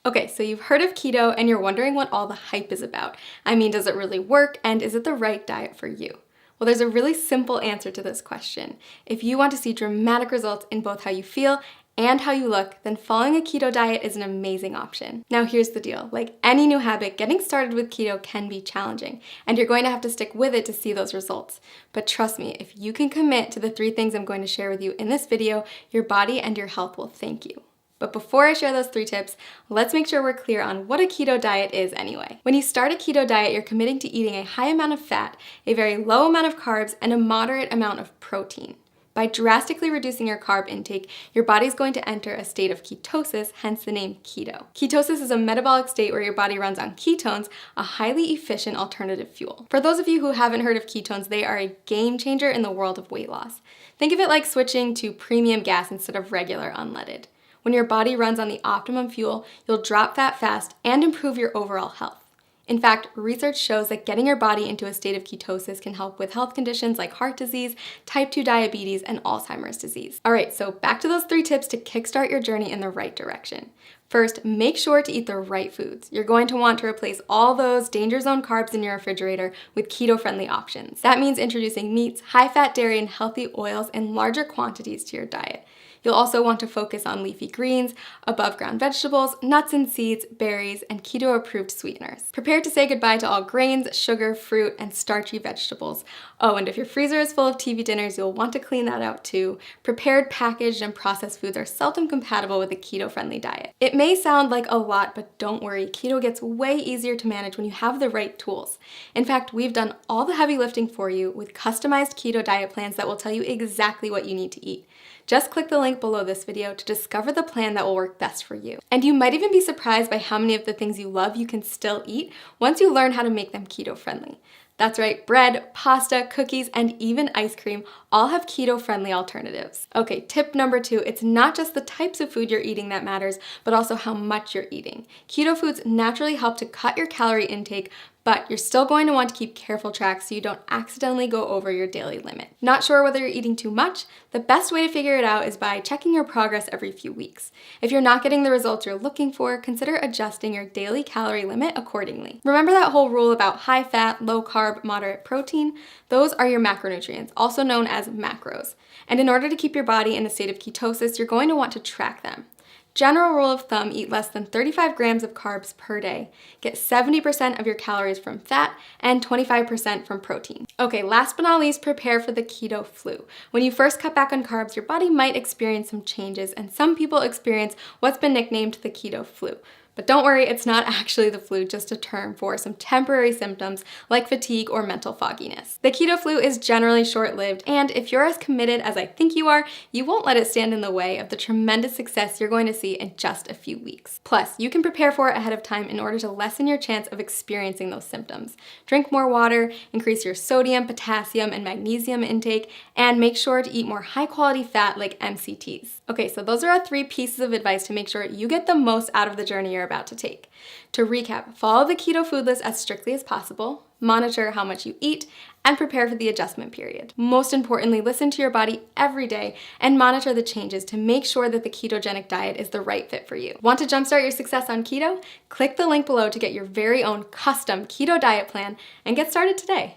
Okay, so you've heard of keto and you're wondering what all the hype is about. I mean, does it really work and is it the right diet for you? Well, there's a really simple answer to this question. If you want to see dramatic results in both how you feel and how you look, then following a keto diet is an amazing option. Now here's the deal, like any new habit, getting started with keto can be challenging, and you're going to have to stick with it to see those results. But trust me, if you can commit to the 3 things I'm going to share with you in this video, your body and your health will thank you. But before I share those 3 tips, let's make sure we're clear on what a keto diet is anyway. When you start a keto diet, you're committing to eating a high amount of fat, a very low amount of carbs, and a moderate amount of protein. By drastically reducing your carb intake, your body's going to enter a state of ketosis, hence the name keto. Ketosis is a metabolic state where your body runs on ketones, a highly efficient alternative fuel. For those of you who haven't heard of ketones, they are a game changer in the world of weight loss. Think of it like switching to premium gas instead of regular unleaded. When your body runs on the optimum fuel, you'll drop fat fast and improve your overall health. In fact, research shows that getting your body into a state of ketosis can help with health conditions like heart disease, type 2 diabetes, and Alzheimer's disease. All right, so back to those 3 tips to kickstart your journey in the right direction. First, make sure to eat the right foods. You're going to want to replace all those danger zone carbs in your refrigerator with keto-friendly options. That means introducing meats, high-fat dairy, and healthy oils in larger quantities to your diet. You'll also want to focus on leafy greens, above-ground vegetables, nuts and seeds, berries, and keto-approved sweeteners. Prepare to say goodbye to all grains, sugar, fruit, and starchy vegetables. Oh, and if your freezer is full of TV dinners, you'll want to clean that out too. Prepared, packaged, and processed foods are seldom compatible with a keto-friendly diet. It may sound like a lot, but don't worry, keto gets way easier to manage when you have the right tools. In fact, we've done all the heavy lifting for you with customized keto diet plans that will tell you exactly what you need to eat. Just click the link below this video to discover the plan that will work best for you. And you might even be surprised by how many of the things you love you can still eat once you learn how to make them keto-friendly. That's right, bread, pasta, cookies, and even ice cream all have keto-friendly alternatives. Okay, tip number 2, it's not just the types of food you're eating that matters, but also how much you're eating. Keto foods naturally help to cut your calorie intake, but you're still going to want to keep careful track so you don't accidentally go over your daily limit. Not sure whether you're eating too much? The best way to figure it out is by checking your progress every few weeks. If you're not getting the results you're looking for, consider adjusting your daily calorie limit accordingly. Remember that whole rule about high fat, low carb, moderate protein? Those are your macronutrients, also known as macros. And in order to keep your body in a state of ketosis, you're going to want to track them. General rule of thumb, eat less than 35 grams of carbs per day. Get 70% of your calories from fat and 25% from protein. Okay, last but not least, prepare for the keto flu. When you first cut back on carbs, your body might experience some changes, and some people experience what's been nicknamed the keto flu. But don't worry, it's not actually the flu, just a term for some temporary symptoms like fatigue or mental fogginess. The keto flu is generally short-lived, and if you're as committed as I think you are, you won't let it stand in the way of the tremendous success you're going to see in just a few weeks. Plus, you can prepare for it ahead of time in order to lessen your chance of experiencing those symptoms. Drink more water, increase your sodium, potassium, and magnesium intake, and make sure to eat more high-quality fat like MCTs. Okay, so those are our 3 pieces of advice to make sure you get the most out of the journey you're about to take. To recap, follow the keto food list as strictly as possible, monitor how much you eat, and prepare for the adjustment period. Most importantly, listen to your body every day and monitor the changes to make sure that the ketogenic diet is the right fit for you. Want to jumpstart your success on keto? Click the link below to get your very own custom keto diet plan and get started today.